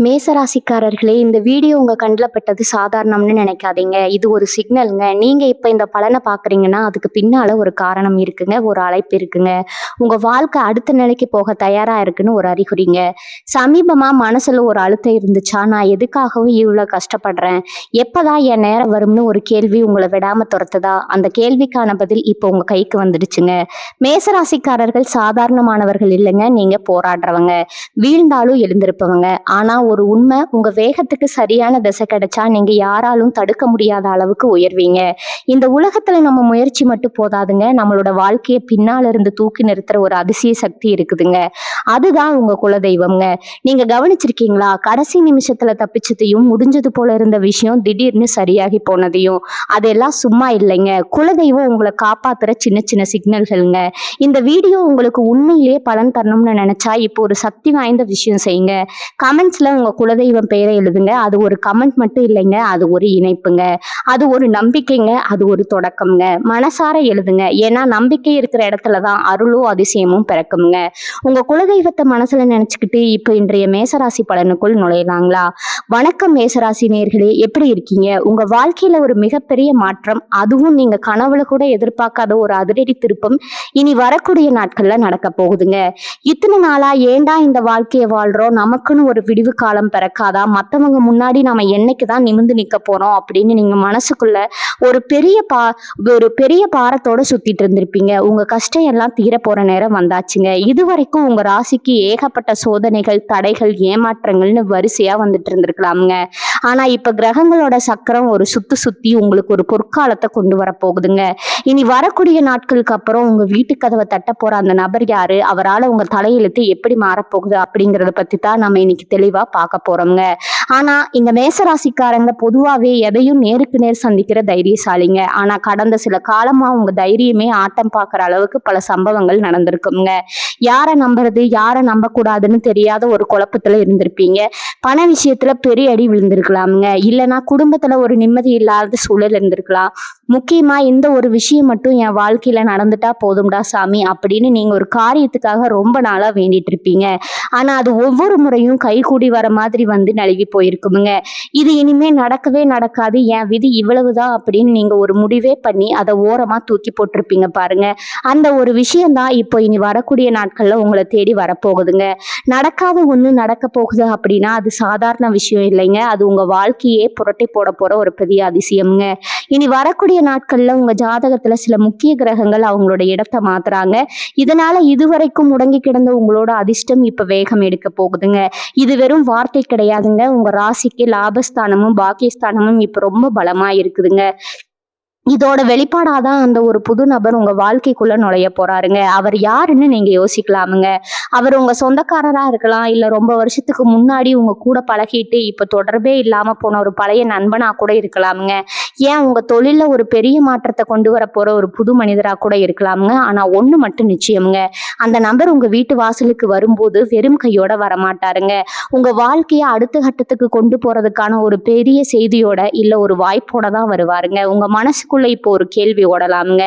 மேசராசிக்காரர்களே, இந்த வீடியோ உங்க கண்ல பட்டது சாதாரணம்னு நினைக்காதீங்க. இது ஒரு சிக்னல்ங்க. நீங்க இப்ப இந்த பலன பார்க்குறீங்கன்னா, அதுக்கு பின்னால ஒரு காரணம் இருக்குங்க. ஒரு அழைப்பு இருக்குங்க. உங்க வாழ்க்கை அடுத்த நிலைக்கு போக தயாரா இருக்குன்னு ஒரு அறிகுறிங்க. சமீபமா மனசுல ஒரு அழுத்தம் இருந்துச்சா, நான் எதுக்காகவும் இவ்வளோ கஷ்டப்படுறேன்? எப்பதான் என் நேரம் வரும்னு ஒரு கேள்வி உங்கள விடாம தொரத்துதா? அந்த கேள்விக்கான பதில் இப்போ உங்க கைக்கு வந்துடுச்சுங்க. மேசராசிக்காரர்கள் சாதாரணமானவர்கள் இல்லைங்க. நீங்க போராடுறவங்க. வீழ்ந்தாலும் எழுந்திருப்பவங்க. ஆனா ஒரு உண்மை, உங்க வேகத்துக்கு சரியான திசை கிடைச்சா நீங்க யாராலும் தடுக்க முடியாத அளவுக்கு உயர்வீங்க. இந்த உலகத்துல நம்ம முயற்சி மட்டும் போதாதுங்க. நம்மளோட வாழ்க்கையை பின்னால இருந்து தூக்கி நிறுத்துற ஒரு அதிசய சக்தி இருக்குதுங்க. அதுதான் உங்க குலதெய்வம்ங்க. நீங்க கவனிச்சிருக்கீங்களா? கடைசி நிமிஷத்துல தப்பிச்சதையும், முடிஞ்சது போல இருந்த விஷயம் திடீர்னு சரியாகி போனதையும். அதெல்லாம் சும்மா இல்லைங்க. குலதெய்வம் உங்களை காப்பாத்துற சின்ன சின்ன சிக்னல்கள்ங்க. இந்த வீடியோ உங்களுக்கு உண்மையிலேயே பலன் தரணும்னு நினைச்சா இப்போ ஒரு சக்தி வாய்ந்த விஷயம் செய்யுங்க. கமெண்ட்ஸ்ல உங்க குலதெய்வம் பெயரை எழுதுங்க. அது ஒரு கமெண்ட் மட்டும் இல்லைங்க, அது ஒரு இணைப்புங்க. அது ஒரு நம்பிக்கைங்க, அது ஒரு தொடக்கம்ங்க. மனசார எழுதுங்க. ஏன்னா நம்பிக்கை இருக்கிற இடத்துலதான் அருளும் அதிசயமும் பிறக்குங்க. உங்க குலதெய்வத்தை மனசுல நினைச்சுக்கிட்டு இப்ப இன்றைய மேசராசி பலனுக்குள் நுழையலாங்களா? வணக்கம் மேசராசி நேயர்களே, எப்படி இருக்கீங்க? உங்க வாழ்க்கையில ஒரு மிகப்பெரிய மாற்றம், அதுவும் நீங்க கனவுல கூட எதிர்பார்க்காத ஒரு அதிரடி திருப்பம் இனி வரக்கூடிய நாட்கள்ல நடக்க போகுதுங்க. இத்தனை நாளா ஏண்டா இந்த வாழ்க்கையை வாழ்றோம், நமக்குன்னு ஒரு விடிவு காலம் பிறக்காதா, மத்தவங்க முன்னாடி நாம என்னைக்குதான் நிமிர்ந்து நிக்க போறோம் அப்படின்னு நீங்க மனசுக்குள்ள ஒரு பெரிய பாரத்தோட சுத்திட்டு இருந்திருப்பீங்க. உங்க கஷ்டம் எல்லாம் தீர போற நேரம் வந்தாச்சுங்க. இதுவரைக்கும் உங்க ராசிக்கு ஏகப்பட்ட சோதனைகள், தடைகள், ஏமாற்றங்கள்னு வரிசையா வந்துட்டு இருந்திருக்கலாமுங்க. ஆனா இப்ப கிரகங்களோட சக்கரம் ஒரு சுத்தி உங்களுக்கு ஒரு பொற்காலத்தை கொண்டு வர போகுதுங்க. இனி வரக்கூடிய நாட்களுக்கு அப்புறம் உங்க வீட்டு கதவை தட்ட போற அந்த நபர் யாரு, அவரால் உங்க தலையெழுத்து எப்படி மாறப்போகுது அப்படிங்கறத பத்தி தான் நம்ம இன்னைக்கு தெளிவா பார்க்க போறோம்ங்க. ஆனா இந்த மேசராசிக்காரங்க பொதுவாவே எதையும் நேருக்கு நேர் சந்திக்கிற தைரியசாலிங்க. ஆனா கடந்த சில காலமா உங்க தைரியமே ஆட்டம் பார்க்குற அளவுக்கு பல சம்பவங்கள் நடந்திருக்குங்க. யாரை நம்புறது, யாரை நம்ப கூடாதுன்னு தெரியாத ஒரு குழப்பத்துல இருந்திருப்பீங்க. பண விஷயத்துல பெரிய அடி விழுந்திருக்கலாமுங்க. இல்லைன்னா குடும்பத்துல ஒரு நிம்மதி இல்லாத சூழல் இருந்திருக்கலாம். முக்கியமா இந்த ஒரு விஷயம் மட்டும் என் வாழ்க்கையில நடந்துட்டா போதும்டா சாமி அப்படின்னு நீங்க ஒரு காரியத்துக்காக ரொம்ப நாளா வேண்டிட்டு இருப்பீங்க. ஆனா அது ஒவ்வொரு முறையும் கைகூடி வர மாதிரி வந்து நழுவி போயிருக்குமுங்க. இது இனிமே நடக்கவே நடக்காது, என் விதி இவ்வளவுதான் அப்படின்னு நீங்க ஒரு முடிவே பண்ணி அதை ஓரமா தூக்கி போட்டிருப்பீங்க பாருங்க. அந்த ஒரு விஷயம்தான் இப்போ இனி வரக்கூடிய நாட்கள்ல உங்களை தேடி வரப்போகுதுங்க. நடக்காத ஒண்ணு நடக்க போகுது அப்படின்னா அது சாதாரண விஷயம் இல்லைங்க. அது உங்க வாழ்க்கையே புரட்டி போட போற ஒரு பெரிய அதிசயம்ங்க. இனி வரக்கூடிய நாட்கள்ல உங்க ஜாதகத்துல சில முக்கிய கிரகங்கள் அவங்களோட இடத்தை மாத்துறாங்க. இதனால இதுவரைக்கும் முடங்கி கிடந்த உங்களோட அதிர்ஷ்டம் இப்ப வேகம் எடுக்க போகுதுங்க. இது வெறும் வார்த்தை கிடையாதுங்க. உங்க ராசிக்கு லாபஸ்தானமும் பாக்கியஸ்தானமும் இப்ப ரொம்ப பலமா இருக்குதுங்க. இதோட வெளிப்பாடாதான் அந்த ஒரு புது நபர் உங்க வாழ்க்கைக்குள்ள நுழைய போறாருங்க. அவர் யாருன்னு நீங்க யோசிக்கலாமுங்க. அவர் உங்க சொந்தக்காரரா இருக்கலாம், இல்ல ரொம்ப வருஷத்துக்கு முன்னாடி உங்க கூட பழகிட்டு இப்ப தொடர்பே இல்லாம போன ஒரு பழைய நண்பனா கூட இருக்கலாமுங்க. ஏன் உங்க தொழில்ல ஒரு பெரிய மாற்றத்தை கொண்டு வர போற ஒரு புது மனிதரா கூட இருக்கலாமுங்க. ஆனா ஒண்ணு மட்டும் நிச்சயமுங்க, அந்த நபர் உங்க வீட்டு வாசலுக்கு வரும்போது வெறும் கையோட வரமாட்டாருங்க. உங்க வாழ்க்கைய அடுத்த கட்டத்துக்கு கொண்டு போறதுக்கான ஒரு பெரிய செய்தியோட இல்ல ஒரு வாய்ப்போட தான் வருவாருங்க. உங்க மனசுக்குள்ள இப்போ ஒரு கேள்வி ஓடலாமுங்க.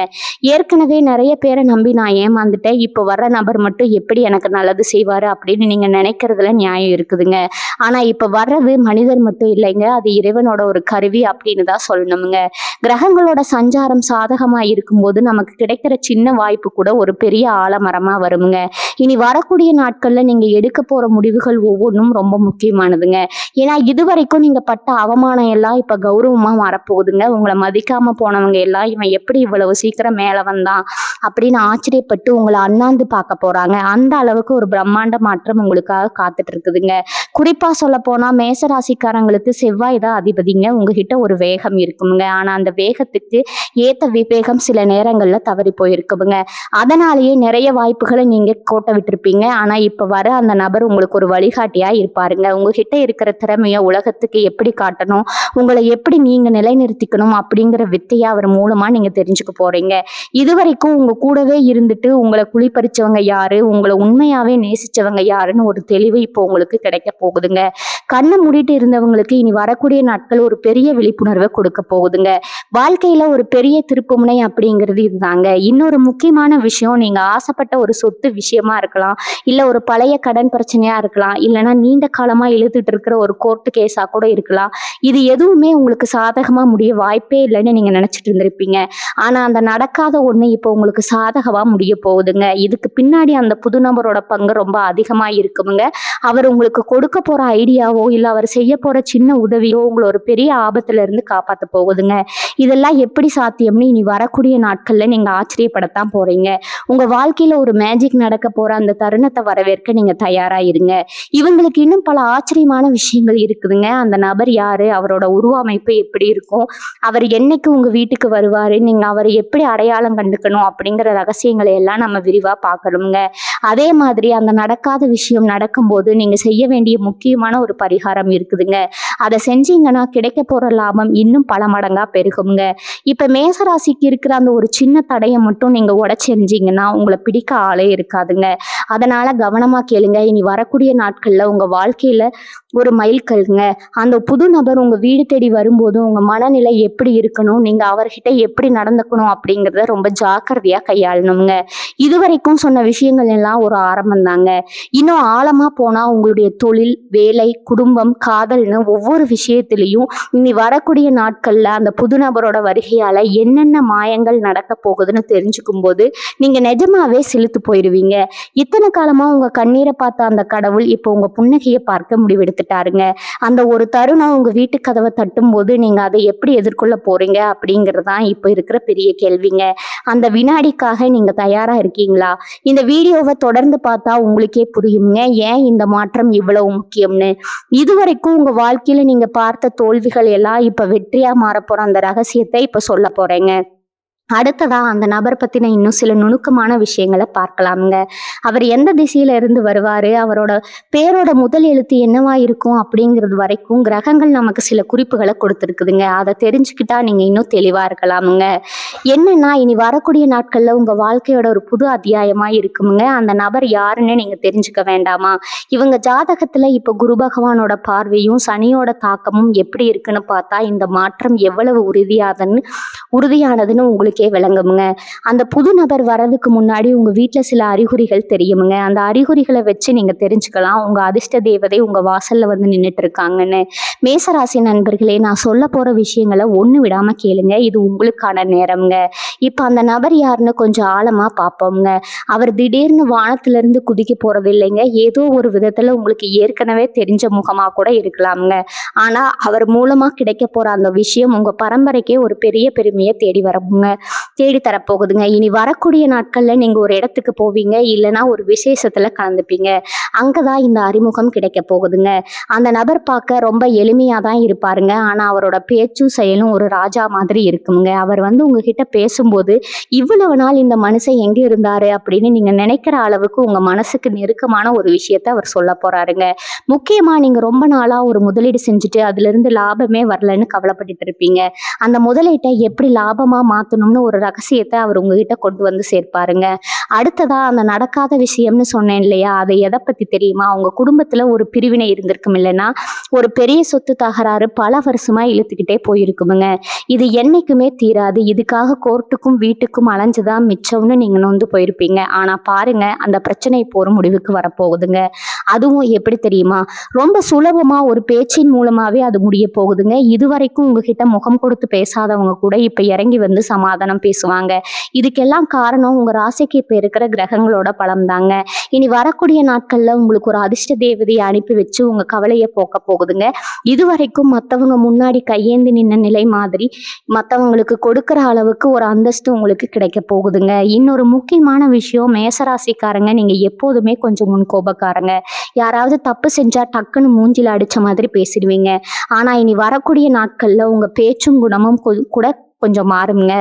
ஏற்கனவே நிறைய பேரை நம்பி நான் ஏமாந்துட்டேன், இப்போ வர்ற நபர் மட்டும் எப்படி எனக்கு நல்லது செய்வாரு அப்படின்னு நீங்க நினைக்கிறதுல நியாயம் இருக்குதுங்க. ஆனா இப்ப வர்றது மனிதர் மட்டும் இல்லைங்க, அது இறைவனோட ஒரு கருவி அப்படின்னு தான் சொல்லணுமுங்க. கிரகங்களோட சஞ்சாரம் சாதகமா இருக்கும்போது நமக்கு கிடைக்கிற சின்ன வாய்ப்பு கூட ஒரு பெரிய ஆலமரமா வருமுங்க. இனி வரக்கூடிய நாட்கள்ல நீங்க எடுக்க போற முடிவுகள் ஒவ்வொன்றும் ரொம்ப முக்கியமானதுங்க. ஏன்னா இதுவரைக்கும் நீங்க பட்ட அவமானம் எல்லாம் இப்ப கௌரவமா மாறப்போகுதுங்க. உங்களை மதிக்காம போனவங்க எல்லாம் இவன் எப்படி இவ்வளவு சீக்கிரம் மேல வந்தான் அப்படின்னு ஆச்சரியப்பட்டு உங்களை அண்ணாந்து பார்க்க போறாங்க. அந்த அளவுக்கு ஒரு பிரம்மாண்ட மாற்றம் உங்களுக்காக காத்துட்டு இருக்குதுங்க. குறிப்பா சொல்ல போனா மேசராசிக்காரங்களுக்கு செவ்வாய் தான் அதிபதிங்க. உங்ககிட்ட ஒரு வேகம் இருக்குங்க. ஆனா அந்த வேகத்துக்கு ஏத்த விவேகம் சில நேரங்கள்ல தவறி போயிருக்குங்க. அதனாலேயே நிறைய வாய்ப்புகளை நீங்க கோட்டை விட்டுருப்பீங்க. ஆனா இப்ப வர அந்த நபர் உங்களுக்கு ஒரு வழிகாட்டியா இருப்பாருங்க. உங்ககிட்ட இருக்கிற திறமைய உலகத்துக்கு எப்படி காட்டணும், உங்களை எப்படி நீங்க நிலைநிறுத்திக்கணும் அப்படிங்கிற வித்தைய உண்மையை அவர் மூலமா நீங்க தெரிஞ்சுக்க போறீங்க. இதுவரைக்கும் உங்க கூடவே இருந்துட்டு உங்களை குழிப்பறிச்சவங்க யாரு, உங்களை உண்மையாவே நேசிச்சவங்க யாருன்னு ஒரு தெளிவு இப்போ உங்களுக்கு கிடைக்க போகுதுங்க. கண்ணை மூடிட்டு இருந்தவங்களுக்கு இனி வரக்கூடிய நாட்கள் ஒரு பெரிய விழிப்புணர்வை கொடுக்க போகுதுங்க. வாழ்க்கையில ஒரு பெரிய திருப்புமுனை அப்படிங்கிறது இதுதாங்க. இன்னொரு முக்கியமான விஷயம், நீங்க ஆசைப்பட்ட ஒரு சொத்து விஷயமா இருக்கலாம், இல்ல ஒரு பழைய கடன் பிரச்சனையா இருக்கலாம், இல்லைன்னா நீண்ட காலமா இழுத்துட்டு இருக்கிற ஒரு கோர்ட்டு கேஸா கூட இருக்கலாம். இது எதுவுமே உங்களுக்கு சாதகமா முடிய வாய்ப்பே இல்லைன்னு நீங்க நினைச்சிட்டு இருந்திருப்பீங்க. ஆனா அந்த நடக்காத ஒண்ணு இப்போ உங்களுக்கு சாதகமா முடிய போகுதுங்க. இதுக்கு பின்னாடி அந்த புது நபரோட பங்கு ரொம்ப அதிகமா இருக்குமுங்க. அவர் உங்களுக்கு கொடுக்க போற ஐடியாவோ இல்ல அவர் செய்ய போற சின்ன உதவியோ உங்களை ஒரு பெரிய ஆபத்துல இருந்து காப்பாத்த போகுதுங்க. இதெல்லாம் எப்படி சாத்தியம்னு இனி வரக்கூடிய நாட்கள்ல நீங்க ஆச்சரியப்படத்தான் போறீங்க. உங்க வாழ்க்கையில ஒரு மேஜிக் நடக்க போற அந்த தருணத்தை வரவேற்க நீங்க தயாரா இருங்க. இவங்களுக்கு இன்னும் பல ஆச்சரியமான விஷயங்கள் இருக்குதுங்க. அந்த நபர் யாரு, அவரோட உருவமைப்பு எப்படி இருக்கும், அவர் என்னைக்கு உங்க வீட்டுக்கு வருவாரு, நீங்க அவரை எப்படி அடையாளம் கண்டுக்கணும் அப்படிங்கிற ரகசியங்களை எல்லாம் நம்ம விரிவா பார்க்கணுங்க. அதே மாதிரி அந்த நடக்காத விஷயம் நடக்கும்போது நீங்க செய்ய வேண்டிய முக்கியமான ஒரு பரிகாரம் இருக்குதுங்க. அதை செஞ்சீங்கன்னா கிடைக்க போற லாபம் இன்னும் பல மடங்கா பெருகுங்க. இப்ப மேசராசிக்கு இருக்கிற அந்த ஒரு சின்ன தடையை மட்டும் நீங்க உடைச்செறிஞ்சீங்கன்னா உங்களை பிடிக்க ஆளே இருக்காதுங்க. அதனால கவனமா கேளுங்க. இனி வரக்கூடிய நாட்கள்ல உங்க வாழ்க்கையில ஒரு மைல்கல்லுங்க. அந்த புது நபர் உங்க வீடு தேடி வரும்போது உங்க மனநிலை எப்படி இருக்கணும், நீங்க அவர்கிட்ட எப்படி நடந்துக்கணும் அப்படிங்கிறத ரொம்ப ஜாக்கிரதையா கையாளணுங்க. இதுவரைக்கும் சொன்ன விஷயங்கள் எல்லாம் ஒரு ஆரம்பம் தாங்க. இன்னும் ஆழமா போனா உங்களுடைய தொழில், வேலை, குடும்பம், காதல்னு ஒவ்வொரு விஷயத்திலையும் இனி வரக்கூடிய நாட்கள்ல அந்த புது நபரோட வருகையால என்னென்ன மாயங்கள் நடக்க போகுதுன்னு தெரிஞ்சுக்கும் போது நீங்க நிஜமாவே செலுத்து போயிடுவீங்க. இத்தனை காலமா உங்க கண்ணீரை பார்த்த அந்த கடவுள் இப்போ உங்க புன்னகையை பார்க்க முடிவெடுத்துட்டாருங்க. அந்த ஒரு தருணம் உங்க வீட்டு கதவை தட்டும் போது நீங்க அதை எப்படி எதிர்கொள்ள போறீங்க அப்படிங்கிறது தான் இப்போ இருக்கிற பெரிய கேள்விங்க. அந்த வினாடிக்காக நீங்க தயாரா இருக்கீங்களா? இந்த வீடியோவை தொடர்ந்து பார்த்தா உங்களுக்கே புரியுங்க ஏன் இந்த மாற்றம் இவ்வளவு முக்கியம்னு. இதுவரைக்கும் உங்க வாழ்க்கையில நீங்க பார்த்த தோல்விகள் எல்லாம் இப்ப வெற்றியா மாறப்போற அந்த ரகசியத்தை இப்ப சொல்ல போறேங்க. அடுத்ததா அந்த நபர் பத்தின இன்னும் சில நுணுக்கமான விஷயங்களை பார்க்கலாமுங்க. அவர் எந்த திசையில இருந்து வருவாரு, அவரோட பேரோட முதல் எழுத்து என்னவா இருக்கும் அப்படிங்கிறது வரைக்கும் கிரகங்கள் நமக்கு சில குறிப்புகளை கொடுத்துருக்குதுங்க. அதை தெரிஞ்சுக்கிட்டா நீங்க இன்னும் தெளிவா இருக்கலாமுங்க. என்னன்னா இனி வரக்கூடிய நாட்கள்ல உங்க வாழ்க்கையோட ஒரு புது அத்தியாயமா இருக்குமுங்க. அந்த நபர் யாருன்னு நீங்க தெரிஞ்சுக்க வேண்டாமா? இவங்க ஜாதகத்துல இப்ப குரு பகவானோட பார்வையும் சனியோட தாக்கமும் எப்படி இருக்குன்னு பார்த்தா இந்த மாற்றம் எவ்வளவு உறுதியானதுன்னு உங்களுக்கே விளங்குமுங்க. அந்த புது நபர் வர்றதுக்கு முன்னாடி உங்க வீட்டுல சில அறிகுறிகள் தெரியுமுங்க. அந்த அறிகுறிகளை வச்சு நீங்க தெரிஞ்சுக்கலாம் உங்க அதிர்ஷ்ட தேவதை உங்க வாசல்ல வந்து நின்றுட்டு இருக்காங்கன்னு. மேசராசி நண்பர்களே, நான் சொல்ல போற விஷயங்களை ஒண்ணு விடாம கேளுங்க. இது உங்களுக்கான நேரம்ங்க. இப்ப அந்த நபர் யாருன்னு கொஞ்சம் ஆழமா பார்ப்போம்ங்க. அவர் திடீர்னு வானத்துல இருந்து குதிக்க போறது இல்லைங்க. ஏதோ ஒரு விதத்துல உங்களுக்கு ஏற்கனவே தெரிஞ்ச முகமா கூட இருக்கலாம்ங்க. ஆனா அவர் மூலமா கிடைக்க போற அந்த விஷயம் உங்க பரம்பரைக்கே ஒரு பெரிய பெருமையை தேடி தரப்போகுதுங்க. இனி வரக்கூடிய நாட்கள்ல நீங்க ஒரு இடத்துக்கு போவீங்க, இல்லைன்னா ஒரு விசேஷத்துல கலந்துப்பீங்க. அங்கதான் இந்த அறிமுகம் கிடைக்க போகுதுங்க. அந்த நபர் பார்க்க ரொம்ப எளிமையா தான் இருப்பாருங்க. ஆனா அவரோட பேச்சும் செயலும் ஒரு ராஜா மாதிரி இருக்குங்க. அவர் வந்து உங்ககிட்ட பேசும்போது இவ்வளவு நாள் இந்த மனுஷன் எங்க இருந்தாரு அப்படின்னு நீங்க நினைக்கிற அளவுக்கு உங்க மனசுக்கு நெருக்கமான ஒரு விஷயத்த அவர் சொல்ல போறாருங்க. முக்கியமா நீங்க ரொம்ப நாளா ஒரு முதலீடு செஞ்சுட்டு அதுல இருந்து லாபமே வரலன்னு கவலைப்பட்டுட்டு இருப்பீங்க. அந்த முதலீட்டை எப்படி லாபமா மாத்தணும்னு ஒரு ரகசியத்தை அவர் உங்ககிட்ட கொண்டு வந்து சேர்ப்பாருங்க. அடுத்ததா அந்த நடக்காத விஷயம்னு சொன்னேன் இல்லையா, அதை எதை பத்தி தெரியுமா? உங்க குடும்பத்துல ஒரு பிரிவினை இருந்திருக்கும், இல்லைன்னா ஒரு பெரிய சொத்து தகராறு பல வருஷமா இழுத்துக்கிட்டே போயிருக்குமுங்க. இது என்னைக்குமே தீராது. இதுக்காக கோர்ட்டுக்கும் வீட்டுக்கும் அலைஞ்சுதான் மிச்சம்னு நீங்க நொந்து போயிருப்பீங்க. ஆனா பாருங்க, அந்த பிரச்சனை இப்போ ஒரு முடிவுக்கு வரப்போகுதுங்க. அதுவும் எப்படி தெரியுமா? ரொம்ப சுலபமா ஒரு பேச்சின் மூலமாவே அது முடிய போகுதுங்க. இதுவரைக்கும் உங்ககிட்ட முகம் கொடுத்து பேசாதவங்க கூட இப்ப இறங்கி வந்து சமாதானம் பேசுவாங்க. இதுக்கெல்லாம் காரணம் உங்க ராசிக்கு இப்ப இருக்கிற கிரகங்களோட பலம் தாங்க. இனி வரக்கூடிய நாட்கள்ல உங்களுக்கு ஒரு அதிர்ஷ்ட தேவதையை அனுப்பி வச்சு உங்க கவலையை போக்க போகுதுங்க. இதுவரைக்கும் மத்தவங்க முன்னாடி கையேந்தி நின்ன நிலை மாதிரி மத்தவங்களுக்கு கொடுக்கிற அளவுக்கு ஒரு அந்தஸ்து உங்களுக்கு கிடைக்க போகுதுங்க. இன்னொரு முக்கியமான விஷயம், மேசராசிக்காரங்க நீங்க எப்போதுமே கொஞ்சம் முன்கோபக்காரங்க. யாராவது தப்பு செஞ்சா டக்குன்னு மூஞ்சில அடிச்ச மாதிரி பேசிடுவீங்க. ஆனா இனி வரக்கூடிய நாட்கள்ல உங்க பேச்சும் குணமும் கூட கொஞ்சம் மாறுங்க.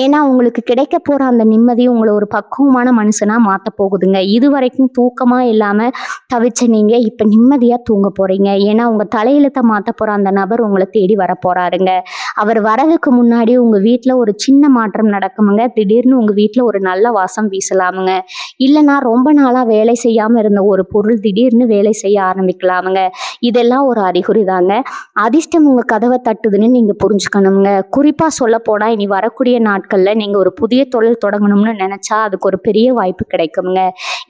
ஏன்னா உங்களுக்கு கிடைக்க போற அந்த நிம்மதி உங்கள ஒரு பக்குவமான மனுஷனா மாத்த போகுதுங்க. இதுவரைக்கும் தூக்கமா இல்லாம தவிச்ச நீங்க இப்ப நிம்மதியா தூங்க போறீங்க. ஏன்னா உங்க தலையெழுத்த மாத்த போற அந்த நபர் உங்கள தேடி வரப்போறாருங்க. அவர் வரதுக்கு முன்னாடி உங்க வீட்ல ஒரு சின்ன மாற்றம் நடக்குமுங்க. திடீர்னு உங்க வீட்ல ஒரு நல்ல வாசம் வீசலாமுங்க. இல்லன்னா ரொம்ப நாளா வேலை செய்யாம இருந்த ஒரு பொருள் திடீர்னு வேலை செய்ய ஆரம்பிக்கலாமுங்க. இதெல்லாம் ஒரு அறிகுறி தாங்க. அதிர்ஷ்டம் உங்க கதவ தட்டுதுன்னு நீங்க புரிஞ்சுக்கணுங்க. குறிப்பா சொல்லப்போனா இனி வரக்கூடிய நாட்கள்ல நீங்க ஒரு புதிய தொழில் தொடங்கணும்னு நெனச்சா அதுக்கு ஒரு பெரிய வாய்ப்பு கிடைக்கும்ங்க.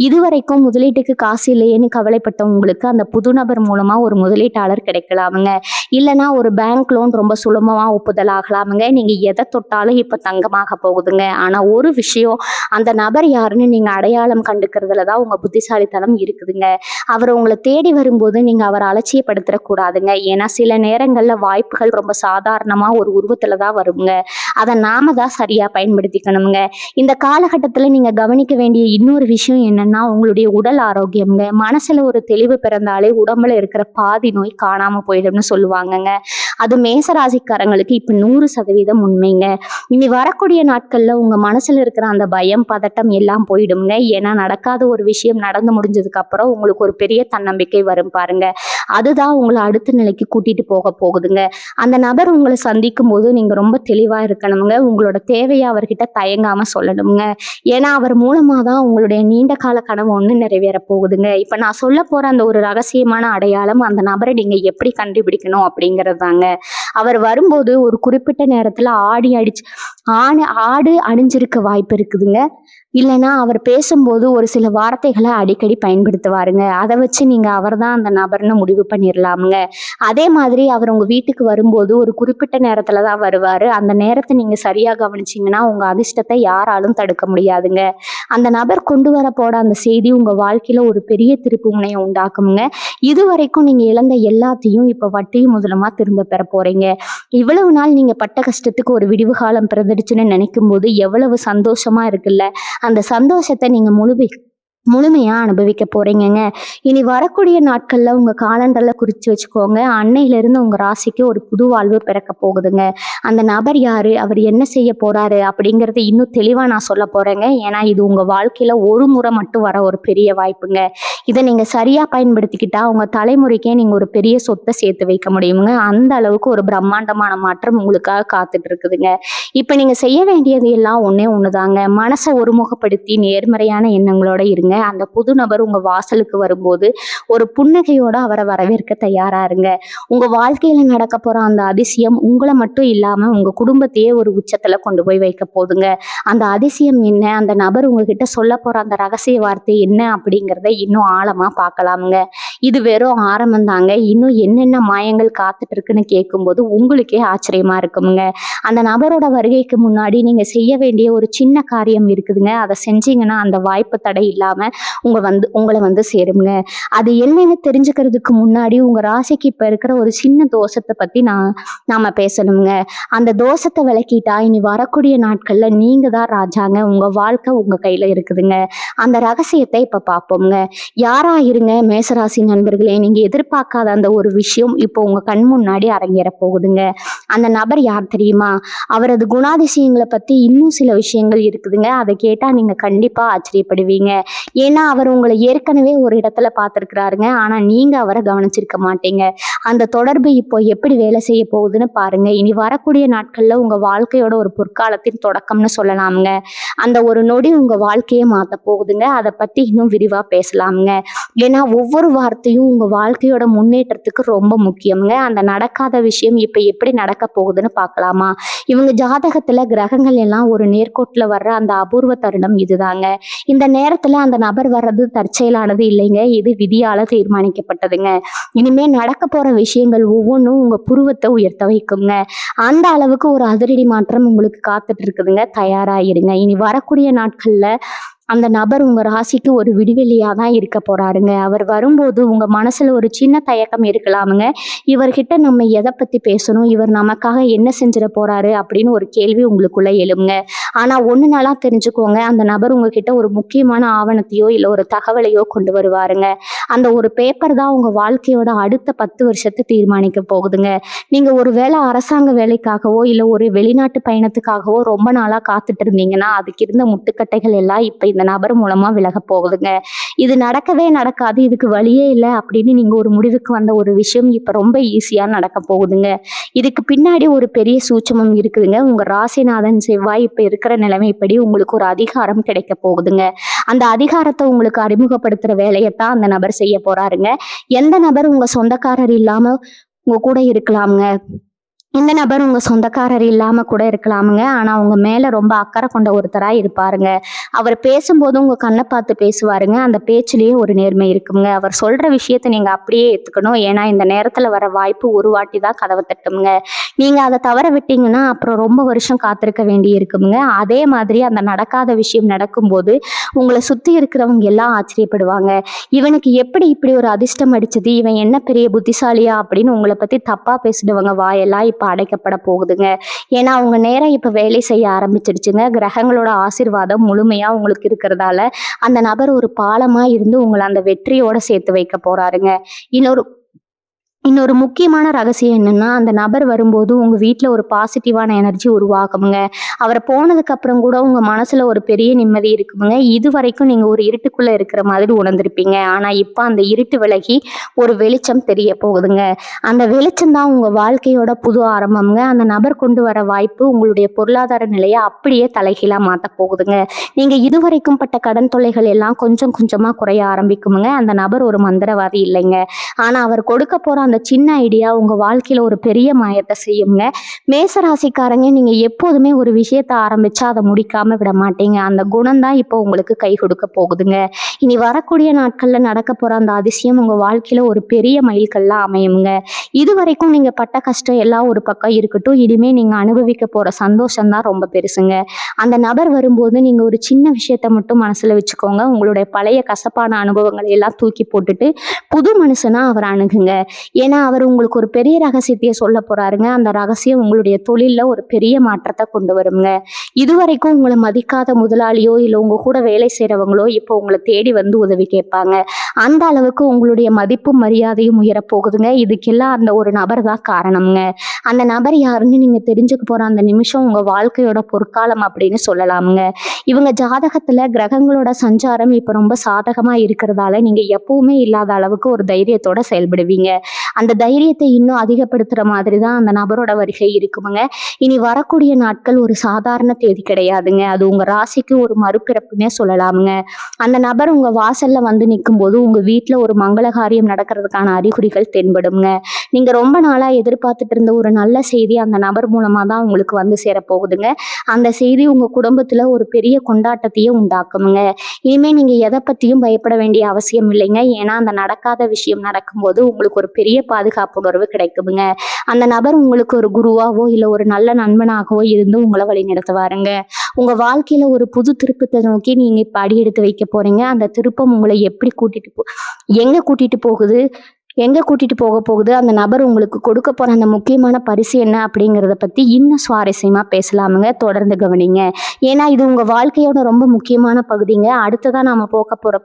இதுவரைக்கும் முதலீட்டுக்கு காசு இல்லையேன்னு கவலைப்பட்ட உங்களுக்கு அந்த புது நபர் மூலமா ஒரு முதலீட்டாளர் கிடைக்கலாமுங்க. இல்லன்னா ஒரு பேங்க் லோன் ரொம்ப சுலபமா ஒப்புதல் ஆகலாமுங்க. நீங்க எத தொட்டாலும் இப்ப தங்கமாக போகுதுங்க. ஆனா ஒரு விஷயம், அந்த நபர் யாருன்னு நீங்க அடையாளம் கண்டுக்கிறதுல தான் உங்க புத்திசாலித்தனம் இருக்குதுங்க. அவர் உங்கள தேடி வரும்போது நீங்க அவர அலட்சியப்படுத்திற கூடாதுங்க. ஏன்னா சில நேரங்கள்ல வாய்ப்புகள் ரொம்ப சாதாரணமா ஒரு உருவத்துல தான் வருங்க. அத நாம தான் சரியா பயன்படுத்திக்கணுங்க. இந்த காலகட்டத்துல நீங்க கவனிக்க வேண்டிய இன்னொரு விஷயம் என்னன்னா, உங்களுடைய உடல் ஆரோக்கியம்ங்க. மனசுல ஒரு தெளிவு பிறந்தாலே உடம்புல இருக்கிற பாதி நோய் காணாம போயிடும்னு சொல்லுவாங்கங்க. அது மேசராசிக்காரங்களுக்கு இப்ப 100% உண்மைங்க. இனி வரக்கூடிய நாட்கள்ல உங்க மனசுல இருக்கிற அந்த பயம், பதட்டம் எல்லாம் போயிடும்ங்க. ஏன்னா நடக்காத ஒரு விஷயம் நடந்து முடிஞ்சதுக்கு அப்புறம் உங்களுக்கு ஒரு பெரிய தன்னம்பிக்கை வரும் பாருங்க. அதுதான் உங்கள அடுத்த நிலைக்கு கூட்டிட்டு போக போகுதுங்க. அந்த நபர் உங்கள சந்திக்கும் போது நீங்க ரொம்ப தெளிவா இருக்கணுங்க. உங்களோட தேவைய அவர்கிட்ட தயங்காம சொல்லணுங்க. ஏன்னா அவர் மூலமா தான் உங்களுடைய நீண்ட கால கனவு ஒண்ணு நிறைவேற போகுதுங்க. இப்ப நான் சொல்லப் போற அந்த ஒரு ரகசியமான அடையாளம், அந்த நபரை நீங்க எப்படி கண்டுபிடிக்கணும் அப்படிங்கிறது தாங்க. அவர் வரும்போது ஒரு குறிப்பிட்ட நேரத்துல ஆடு அணிஞ்சிருக்க வாய்ப்பு இருக்குதுங்க. இல்லைன்னா அவர் பேசும்போது ஒரு சில வார்த்தைகளை அடிக்கடி பயன்படுத்துவாருங்க. அதை வச்சு நீங்க அவர்தான் அந்த நபர்னு முடிவு பண்ணிடலாமுங்க. அதே மாதிரி அவர் உங்க வீட்டுக்கு வரும்போது ஒரு குறிப்பிட்ட நேரத்துல தான் வருவாரு. அந்த நேரத்தை நீங்க சரியா கவனிச்சீங்கன்னா உங்க அதிர்ஷ்டத்தை யாராலும் தடுக்க முடியாதுங்க. அந்த நபர் கொண்டு வர போற அந்த செய்தி உங்க வாழ்க்கையில ஒரு பெரிய திருப்பு முனையை உண்டாக்குமுங்க. இதுவரைக்கும் நீங்க இழந்த எல்லாத்தையும் இப்ப வட்டியும் முதலுமா திரும்ப பெற போறீங்க. இவ்வளவு நாள் நீங்க பட்ட கஷ்டத்துக்கு ஒரு விடிவு காலம் பிறந்துடுச்சுன்னு நினைக்கும் போது எவ்வளவு சந்தோஷமா இருக்குல்ல. அந்த சந்தோஷத்தை நீங்க முழுமையா அனுபவிக்க போறீங்கங்க. இனி வரக்கூடிய நாட்கள்ல உங்க காலண்டர்ல குறிச்சு வச்சுக்கோங்க. அன்னையில இருந்து உங்க ராசிக்கு ஒரு புது வாழ்வு பிறக்க போகுதுங்க. அந்த நபர் யாரு, அவர் என்ன செய்ய போறாரு அப்படிங்கறது இன்னும் தெளிவா நான் சொல்ல போறேங்க. ஏன்னா இது உங்க வாழ்க்கையில ஒரு முறை மட்டும் வர ஒரு பெரிய வாய்ப்புங்க. இதை நீங்க சரியா பயன்படுத்திக்கிட்டா உங்க தலைமுறைக்கே நீங்க ஒரு பெரிய சொத்தை சேர்த்து வைக்க முடியுங்க. அந்த அளவுக்கு ஒரு பிரம்மாண்டமான மாற்றம் உங்களுக்காக காத்துட்டு இருக்குதுங்க. இப்ப நீங்க செய்ய வேண்டியது எல்லாம் ஒண்ணே ஒண்ணுதாங்க. மனசை ஒருமுகப்படுத்தி நேர்மறையான எண்ணங்களோட இருங்க. அந்த புது நபர் உங்க வாசலுக்கு வரும்போது ஒரு புன்னகையோட அவரை வரவேற்க தயாரா இருங்க. உங்க வாழ்க்கையில நடக்க போற அந்த அதிசயம் உங்களை மட்டும் இல்லாம உங்க குடும்பத்தையே ஒரு உச்சத்துல கொண்டு போய் வைக்க போதுங்க. அந்த அதிசயம் என்ன, அந்த நபர் உங்ககிட்ட சொல்ல போற அந்த ரகசிய வார்த்தை என்ன அப்படிங்கிறத இன்னும் ஆழமா பார்க்கலாமுங்க. இது வெறும் ஆரம்பம் தாங்க. இன்னும் என்னென்ன மாயங்கள் காத்துட்டு இருக்குன்னு கேட்கும்போது உங்களுக்கே ஆச்சரியமா இருக்குமுங்க. அந்த நபரோட வருகைக்கு முன்னாடி நீங்க செய்ய வேண்டிய ஒரு சின்ன காரியம் இருக்குதுங்க. அதை செஞ்சீங்கன்னா அந்த வாய்ப்பு தடை இல்லாம உங்களை வந்து சேருங்க. அது என்னன்னு தெரிஞ்சுக்கிறதுக்கு முன்னாடி உங்க ராசிக்கு இப்ப இருக்கிற ஒரு சின்ன தோஷத்தை பத்தி நாம பேசணுங்க. அந்த தோஷத்தை விளக்கிட்டா இனி வரக்கூடிய நாட்கள்ல நீங்க தான் ராஜாங்க. உங்க வாழ்க்கை உங்க கையில இருக்குதுங்க. அந்த ரகசியத்தை இப்ப பார்ப்போம்ங்க. யாரா இருங்க மேசராசி நண்பர்களே, நீங்க எதிர்பார்க்காத அந்த ஒரு விஷயம் இப்போ உங்க கண் முன்னாடி அரங்கேற போகுதுங்க. அந்த நபர் யார் தெரியுமா? அவரது குணாதிசயங்களை பத்தி இன்னும் சில விஷயங்கள் இருக்குதுங்க. அதை கேட்டா நீங்க கண்டிப்பா ஆச்சரியப்படுவீங்க. ஏன்னா அவர் உங்களை ஏற்கனவே ஒரு இடத்துல பார்த்துருக்கிறாருங்க. ஆனா நீங்க அவரை கவனிச்சிருக்க மாட்டீங்க. அந்த தொடர்பு இப்போ எப்படி வேலை செய்ய போகுதுன்னு பாருங்க. இனி வரக்கூடிய நாட்கள்ல உங்க வாழ்க்கையோட ஒரு பொற்காலத்தின் தொடக்கம்னு சொல்லலாமுங்க. அந்த ஒரு நொடி உங்க வாழ்க்கையை மாத்த போகுதுங்க. அதை பத்தி இன்னும் விரிவா பேசலாமுங்க. ஏன்னா ஒவ்வொரு வார்த்தையும் உங்க வாழ்க்கையோட முன்னேற்றத்துக்கு ரொம்ப முக்கியம்ங்க. அந்த நடக்காத விஷயம் இப்ப எப்படி நடக்க போகுதுன்னு பார்க்கலாமா? இவங்க ஜாதகத்துல கிரகங்கள் எல்லாம் ஒரு நேர்கோட்டுல வர்ற அந்த அபூர்வ தருணம் இதுதாங்க. இந்த நேரத்துல அந்த நபர் வர்றது தற்செயலானது இல்லைங்க. இது விதியால தீர்மானிக்கப்பட்டதுங்க. இனிமே நடக்க போற விஷயங்கள் ஒவ்வொன்றும் உங்க புருவத்தை உயர்த்த வைக்குங்க. அந்த அளவுக்கு ஒரு அதிரடி மாற்றம் உங்களுக்கு காத்துட்டு இருக்குதுங்க. தயாராயிருங்க. இனி வரக்கூடிய நாட்கள்ல அந்த நபர் உங்க ராசிக்கு ஒரு விடிவெளியா தான் இருக்க போறாருங்க. அவர் வரும்போது உங்க மனசுல ஒரு சின்ன தயக்கம் இருக்கலாமுங்க. இவர்கிட்ட நம்ம எத பத்தி பேசணும்? இவர் நமக்காக என்ன செஞ்சிட போறாரு? அப்படின்னு ஒரு கேள்வி உங்களுக்குள்ள எழும்ங்க. ஆனா ஒண்ணு நல்லா தெரிஞ்சுக்கோங்க, அந்த நபர் உங்ககிட்ட ஒரு முக்கியமான ஆவணத்தையோ, இல்ல ஒரு தகவலையோ கொண்டு வருவாருங்க. அந்த ஒரு பேப்பர் தான் உங்க வாழ்க்கையோட அடுத்த 10 வருஷத்த தீர்மானிக்க போகுதுங்க. நீங்க ஒரு வேளை அரசாங்க வேலைக்காகவோ, இல்ல ஒரு வெளிநாட்டு பயணத்துக்காகவோ ரொம்ப நாளா காத்துட்டு இருந்தீங்கன்னா, அதுக்கு இருந்த முட்டுக்கட்டைகள் எல்லாம் இப்ப இந்த நபர் மூலமா விலகப் போகுதுங்க. இது நடக்கவே நடக்காது, இதுக்கு வழியே இல்ல அப்படின்னு நீங்க ஒரு முடிவுக்கு வந்த ஒரு விஷயம் இப்ப ரொம்ப ஈஸியா நடக்க போகுதுங்க. இதுக்கு பின்னாடி ஒரு பெரிய சூட்சுமம் இருக்குதுங்க. உங்க ராசிநாதன் செவ்வாய் இப்ப இருக்கிற நிலைமைப்படி உங்களுக்கு ஒரு அதிகாரம் கிடைக்க போகுதுங்க. அந்த அதிகாரத்த உங்களுக்கு அறிமுகப்படுத்துற வேலையத்தான் அந்த நபர் செய்ய போறாருங்க. எந்த நபர் உங்க சொந்தக்காரர் இல்லாம உங்க கூட இருக்கலாம்ங்க. இந்த நபர் உங்க சொந்தக்காரர் இல்லாம கூட இருக்கலாமுங்க. ஆனா உங்க மேல ரொம்ப அக்கறை கொண்ட ஒருத்தரா இருப்பாருங்க. அவர் பேசும்போது உங்க கண்ண பார்த்து பேசுவாருங்க. அந்த பேச்சிலேயே ஒரு நேர்மை இருக்குங்க. அவர் சொல்ற விஷயத்த நீங்க அப்படியே ஏத்துக்கணும். ஏன்னா இந்த நேரத்துல வர வாய்ப்பு ஒரு வாட்டி தான் கதவ தட்டும்ங்க. நீங்க அத தவற விட்டீங்கன்னா, அப்புறம் ரொம்ப வருஷம் காத்திருக்க வேண்டி இருக்குங்க. அதே மாதிரி அந்த நடக்காத விஷயம் நடக்கும்போது, உங்கள சுத்தி இருக்கிறவங்க எல்லாம் ஆச்சரியப்படுவாங்க. இவனுக்கு எப்படி இப்படி ஒரு அதிர்ஷ்டம் அடிச்சது? இவன் என்ன பெரிய புத்திசாலியா? அப்படின்னு உங்கள பத்தி தப்பா பேசினவங்க வாயெல்லாம் இப்ப அடைக்கப்பட போகுதுங்க. ஏன்னா உங்க நேரம் இப்ப வேலை செய்ய ஆரம்பிச்சிடுச்சுங்க. கிரகங்களோட ஆசீர்வாதம் முழுமையா உங்களுக்கு இருக்கிறதால, அந்த நபர் ஒரு பாலமா இருந்து உங்கள அந்த வெற்றியோட சேர்த்து வைக்க போறாருங்க. இன்னொரு இன்னொரு முக்கியமான ரகசியம் என்னன்னா, அந்த நபர் வரும்போது உங்க வீட்ல ஒரு பாசிட்டிவான எனர்ஜி உருவாகுமுங்க. அவர் போனதுக்கு அப்புறம் கூட உங்க மனசுல ஒரு பெரிய நிம்மதி இருக்குமுங்க. இதுவரைக்கும் நீங்க ஒரு இருட்டுக்குள்ள இருக்கிற மாதிரி உணர்ந்திருப்பீங்க. ஆனா இப்ப அந்த இருட்டு விலகி ஒரு வெளிச்சம் தெரிய போகுதுங்க. அந்த வெளிச்சம் தான் உங்க வாழ்க்கையோட புது ஆரம்பம்ங்க. அந்த நபர் கொண்டு வர வாய்ப்பு உங்களுடைய பொருளாதார நிலைய அப்படியே தலைகீழா மாத்தப் போகுதுங்க. நீங்க இதுவரைக்கும் பட்ட கடன் தொல்லைகள் எல்லாம் கொஞ்சம் கொஞ்சமா குறைய ஆரம்பிக்குமுங்க. அந்த நபர் ஒரு மந்திரவாதி இல்லைங்க. ஆனா அவர் கொடுக்க போற அந்த சின்ன ஐடியா உங்க வாழ்க்கையில ஒரு பெரிய மாயத்தை செய்யுங்க. மேச ராசிக்காரங்க, நீங்க எப்போதுமே ஒரு விஷயத்த ஆரம்பிச்சா அதை முடிக்காம விட மாட்டீங்க. அந்த குணம் தான் இப்போ உங்களுக்கு கை கொடுக்க போகுதுங்க. இனி வரக்கூடிய நாட்கள்ல நடக்க போற அந்த அதிசயம் உங்க வாழ்க்கையில ஒரு பெரிய மைல்கல்லா அமையுங்க. இது வரைக்கும் நீங்க பட்ட கஷ்டம் எல்லாம் ஒரு பக்கம் இருக்கட்டும். இனிமே நீங்க அனுபவிக்க போற சந்தோஷம் தான் ரொம்ப பெருசுங்க. அந்த நபர் வரும்போது நீங்க ஒரு சின்ன விஷயத்த மட்டும் மனசுல வச்சுக்கோங்க. உங்களுடைய பழைய கசப்பான அனுபவங்களை எல்லாம் தூக்கி போட்டுட்டு புது மனுஷனா அவர் அணுகுங்க. ஏன்னா அவர் உங்களுக்கு ஒரு பெரிய ரகசியத்தையே சொல்ல போறாருங்க. அந்த ரகசியம் உங்களுடைய தொழில்ல ஒரு பெரிய மாற்றத்தை கொண்டு வருங்க. இதுவரைக்கும் உங்களை மதிக்காத முதலாளியோ, இல்ல உங்க கூட வேலை செய்றவங்களோ இப்போ உங்களை தேடி வந்து உதவி கேட்பாங்க. அந்த அளவுக்கு உங்களுடைய மதிப்பும் மரியாதையும் உயரப் போகுதுங்க. இதுக்கெல்லாம் அந்த ஒரு நபர் தான் காரணம்ங்க. அந்த நபர் யாருன்னு நீங்க தெரிஞ்சுக்க போற அந்த நிமிஷம் உங்க வாழ்க்கையோட பொற்காலம் அப்படின்னு சொல்லலாமுங்க. இவங்க ஜாதகத்துல கிரகங்களோட சஞ்சாரம் இப்ப ரொம்ப சாதகமா இருக்கிறதால நீங்க எப்பவுமே இல்லாத அளவுக்கு ஒரு தைரியத்தோட செயல்படுவீங்க. அந்த தைரியத்தை இன்னும் அதிகப்படுத்துற மாதிரி தான் அந்த நபரோட வருகை இருக்குமுங்க. இனி வரக்கூடிய நாட்கள் ஒரு சாதாரண தேதி கிடையாதுங்க. அது உங்க ராசிக்கு ஒரு மறுபிறப்புன்னே சொல்லலாமுங்க. அந்த நபர் உங்க வாசல்ல வந்து நிக்கும்போது உங்க வீட்ல ஒரு மங்கள காரியம் நடக்கிறதுக்கான அறிகுறிகள் தென்படுங்க. நீங்க ரொம்ப நாளா எதிர்பார்த்துட்டு இருந்த ஒரு நல்ல செய்தி அந்த நபர் மூலமா தான் உங்களுக்கு வந்து சேரப்போகுதுங்க. அந்த செய்தி உங்க குடும்பத்துல ஒரு பெரிய கொண்டாட்டத்தையே உண்டாக்குமுங்க. இனிமே நீங்க எதை பத்தியும் பயப்பட வேண்டிய அவசியம் இல்லைங்க. ஏன்னா அந்த நடக்காத விஷயம் நடக்கும்போது உங்களுக்கு ஒரு பெரிய பாதுகாப்பு உணர்வு கிடைக்குமுங்க. அந்த நபர் உங்களுக்கு ஒரு குருவாவோ, இல்ல ஒரு நல்ல நண்பனாகவோ இருந்து உங்களை வழி நடத்துவாருங்க. உங்க வாழ்க்கையில ஒரு புது திருப்பத்தை நோக்கி நீங்க இப்ப அடி எடுத்து வைக்க போறீங்க. அந்த திருப்பம் உங்களை எப்படி எங்க கூட்டிட்டு போகுது, எங்க கூட்டிட்டு போக போகுது, அந்த நபர் உங்களுக்கு கொடுக்க போற அந்த முக்கியமான பரிசு என்ன அப்படிங்கிறத பத்தி இன்னும் சுவாரஸ்யமா பேசலாமுங்க. தொடர்ந்து கவனிங்க. ஏன்னா இது உங்க வாழ்க்கையோட ரொம்ப முக்கியமான பகுதிங்க. அடுத்ததா நாம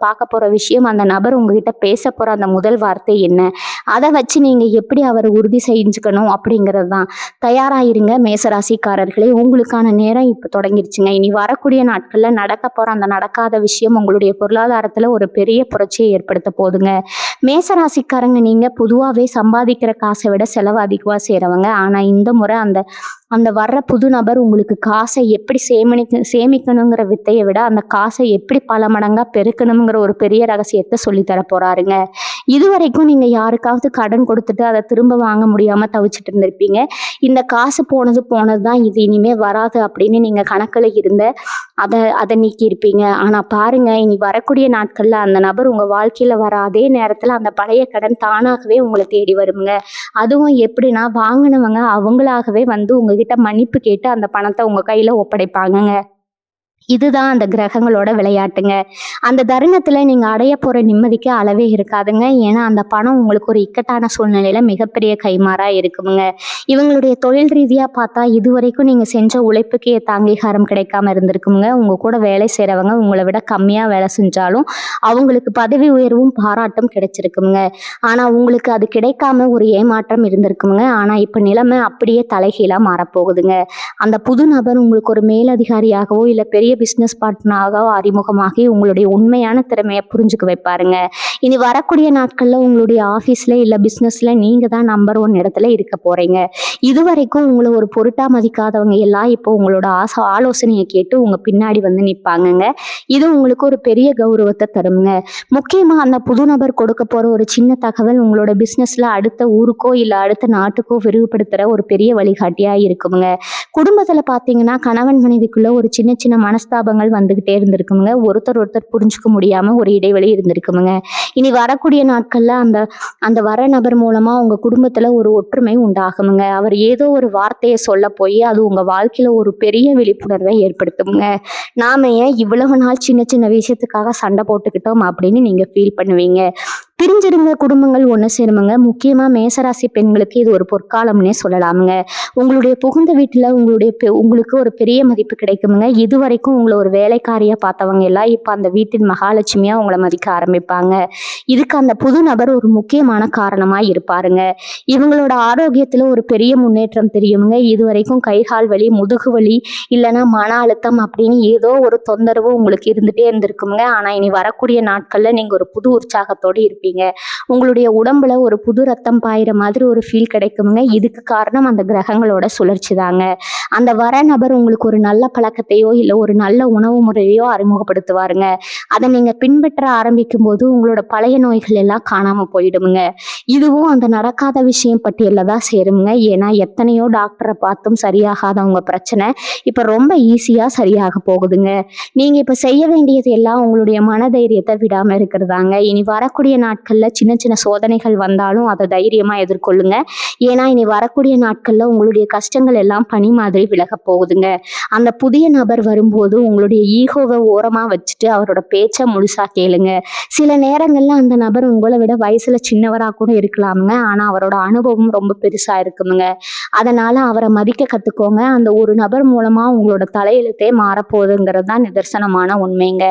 பார்க்க போற விஷயம், அந்த நபர் உங்ககிட்ட பேச போற அந்த முதல் வார்த்தை என்ன, அதை வச்சு நீங்க எப்படி அவரை உறுதி செஞ்சுக்கணும் அப்படிங்கிறது தான். தயாராயிருங்க மேசராசிக்காரர்களே. உங்களுக்கான நேரம் இப்ப தொடங்கிருச்சுங்க. இனி வரக்கூடிய நாட்கள்ல நடக்க போற அந்த நடக்காத விஷயம் உங்களுடைய பொருளாதாரத்துல ஒரு பெரிய புரட்சியை ஏற்படுத்த போகுதுங்க. மேசராசிக்காரங்க, நீங்க பொதுவாவே சம்பாதிக்கிற காசை விட செலவு அதிகமா செய்றவங்க. ஆனா இந்த முறை அந்த அந்த வர்ற புது நபர் உங்களுக்கு காசை எப்படி சேமிக்கணுங்கிற வித்தையை விட அந்த காசை எப்படி பல மடங்கா பெருக்கணுங்கிற ஒரு பெரிய ரகசியத்தை சொல்லித்தர போறாருங்க. இதுவரைக்கும் நீங்க யாருக்காவது கடன் கொடுத்துட்டு அதை திரும்ப வாங்க முடியாம தவிச்சிட்டு இருந்திருப்பீங்க. இந்த காசு போனது தான், இது இனிமே வராது அப்படின்னு நீங்க கணக்குல இருந்த அதை நீக்கி இருப்பீங்க. ஆனா பாருங்க, இனி வரக்கூடிய நாட்கள்ல அந்த நபர் உங்க வாழ்க்கையில வர அதே நேரத்துல அந்த பழைய கடன் தானாகவே உங்களை தேடி வருங்க. அதுவும் எப்படின்னா, வாங்கினவங்க அவங்களாகவே வந்து உங்ககிட்ட மன்னிப்பு கேட்டு அந்த பணத்தை உங்க கையில ஒப்படைப்பாங்கங்க. இதுதான் அந்த கிரகங்களோட விளையாட்டுங்க. அந்த தருணத்துல நீங்க அடைய போற நிம்மதிக்கு அளவே இருக்காதுங்க. ஏன்னா, அந்த பணம் உங்களுக்கு ஒரு இக்கட்டான சூழ்நிலையில மிகப்பெரிய கைமாறா இருக்குமுங்க. இவங்களுடைய தொழில் ரீதியா பார்த்தா, இதுவரைக்கும் நீங்க செஞ்ச உழைப்புக்கு ஏத்த அங்கீகாரம் கிடைக்காம இருந்திருக்குங்க. உங்க கூட வேலை செய்றவங்க உங்கள விட கம்மியா வேலை செஞ்சாலும், அவங்களுக்கு பதவி உயர்வும், பாராட்டும் கிடைச்சிருக்குங்க. ஆனா, உங்களுக்கு அது கிடைக்காம ஒரு ஏமாற்றம் இருந்திருக்குங்க. ஆனா, இப்ப நிலைமை அப்படியே தலைகீழா மாறப்போகுதுங்க. அந்த புது நபர் உங்களுக்கு ஒரு மேலதிகாரியாகவோ, இல்ல பெரிய பிசினஸ் பார்ட்னராகவோ அறிமுகமாகி உங்களுடைய உண்மையான திறமைய புரிஞ்சுக்க வைப்பாருங்க. இனி வரக்கூடிய நாட்கள்ல உங்களுடைய ஆஃபீஸ்ல இல்ல பிசினஸ்ல நீங்க தான் நம்பர் 1 இடத்துல இருக்க போறீங்க. இதுவரைக்கும் உங்கள ஒரு பொருட்டா மதிக்காதவங்க எல்லாம் இப்போ உங்களோட ஆலோசனைய கேட்டு உங்க பின்னாடி வந்து நிப்பாங்கங்க. இது உங்களுக்கு ஒரு பெரிய கௌரவத்த தரும்ங்க. முக்கியமா அந்த புது நபர் கொடுக்க போற ஒரு சின்ன தகவல் உங்களோட பிசினஸ்ல அடுத்த ஊருக்கோ, இல்ல அடுத்த நாட்டுக்கோ விரிவுபடுத்துற ஒரு பெரிய வழிகாட்டியா இருக்குமுங்க. குடும்பத்துல பார்த்தீங்கன்னா, கணவன் மனைவிக்குள்ள ஒரு சின்ன சின்ன மனஸ்தாபங்கள் வந்துகிட்டே இருந்திருக்குமுங்க. ஒருத்தர் ஒருத்தர் புரிஞ்சுக்க முடியாம ஒரு இடைவெளி இருந்திருக்குமுங்க. இனி வரக்கூடிய நாட்கள்ல அந்த அந்த வர நபர் மூலமா உங்க குடும்பத்துல ஒரு ஒற்றுமை உண்டாகுமுங்க. அவர் ஏதோ ஒரு வார்த்தைய சொல்ல போய் அது உங்க வாழ்க்கையில ஒரு பெரிய விழிப்புணர்வை ஏற்படுத்துமுங்க. நாம ஏன் இவ்வளவு நாள் சின்ன சின்ன விஷயத்துக்காக சண்டை போட்டுக்கிட்டோம் அப்படின்னு நீங்க ஃபீல் பண்ணுவீங்க. பிரிஞ்சிருந்த குடும்பங்கள் ஒண்ணு சேருமுங்க. முக்கியமா மேசராசி பெண்களுக்கு இது ஒரு பொற்காலம்னே சொல்லலாமுங்க. உங்களுடைய புகுந்த வீட்டுல உங்களுக்கு ஒரு பெரிய மதிப்பு கிடைக்குமுங்க. இதுவரைக்கும் உங்கள ஒரு வேலைக்காரியா பார்த்தவங்க எல்லாம் இப்ப அந்த வீட்டின் மகாலட்சுமியா உங்கள மதிக்க ஆரம்பிப்பாங்க. இதுக்கு அந்த புது நபர் ஒரு முக்கியமான காரணமா இருப்பாருங்க. இவங்களோட ஆரோக்கியத்துல ஒரு பெரிய முன்னேற்றம் தெரியுமுங்க. இதுவரைக்கும் கை, கால் வலி, முதுகு வலி, இல்லைன்னா மன அழுத்தம் அப்படின்னு ஏதோ ஒரு தொந்தரவு உங்களுக்கு இருந்துட்டே இருந்திருக்குமுங்க. ஆனா இனி வரக்கூடிய நாட்கள்ல நீங்க ஒரு புது உற்சாகத்தோடு இருப்பீங்க. உங்களுடைய உடம்புல ஒரு புது ரத்தம் பாயிற மாதிரி ஒரு ஃபீல் கிடைக்குமுங்க. இதுக்கு காரணம் அந்த கிரகங்களோட சுழற்சி தாங்க. அந்த வர நபர் உங்களுக்கு ஒரு நல்ல பழக்கத்தையோ, இல்ல ஒரு நல்ல உணவு முறையோ அறிமுகப்படுத்துவாருங்க. அதை நீங்க பின்பற்ற ஆரம்பிக்கும் போது உங்களோட பழைய நோய்கள் எல்லாம் காணாம போயிடுமுங்க. இதுவும் அந்த நடக்காத விஷயம் பட்டியல்ல தான் சேருமுங்க. ஏன்னா எத்தனையோ டாக்டரை பார்த்தும் சரியாகாத உங்க பிரச்சனை இப்ப ரொம்ப ஈஸியா சரியாக போகுதுங்க. நீங்க இப்ப செய்ய வேண்டியது எல்லாம் உங்களுடைய மனதைரியத்தை விடாம இருக்கிறதாங்க. இனி வரக்கூடிய நாட்கள்ல சின்ன சின்ன சோதனைகள் வந்தாலும் அதை தைரியமா எதிர்கொள்ளுங்க. ஏன்னா இனி வரக்கூடிய நாட்கள்ல உங்களுடைய கஷ்டங்கள் எல்லாம் பனி மாதிரி விலக போகுதுங்க. அந்த புதிய நபர் வரும்போது உங்களுடைய ஈகோவை ஓரமா வச்சுட்டு அவரோட பேச்ச முழுசா கேளுங்க. சில நேரங்கள்ல அந்த நபர் உங்களை விட வயசுல சின்னவரா கூட இருக்கலாமுங்க. ஆனா அவரோட அனுபவம் ரொம்ப பெருசா இருக்குமுங்க. அதனால அவரை மதிக்க கத்துக்கோங்க. அந்த ஒரு நபர் மூலமா உங்களோட தலையெழுத்தே மாறப்போகுதுங்கிறது தான் நிதர்சனமான உண்மைங்க.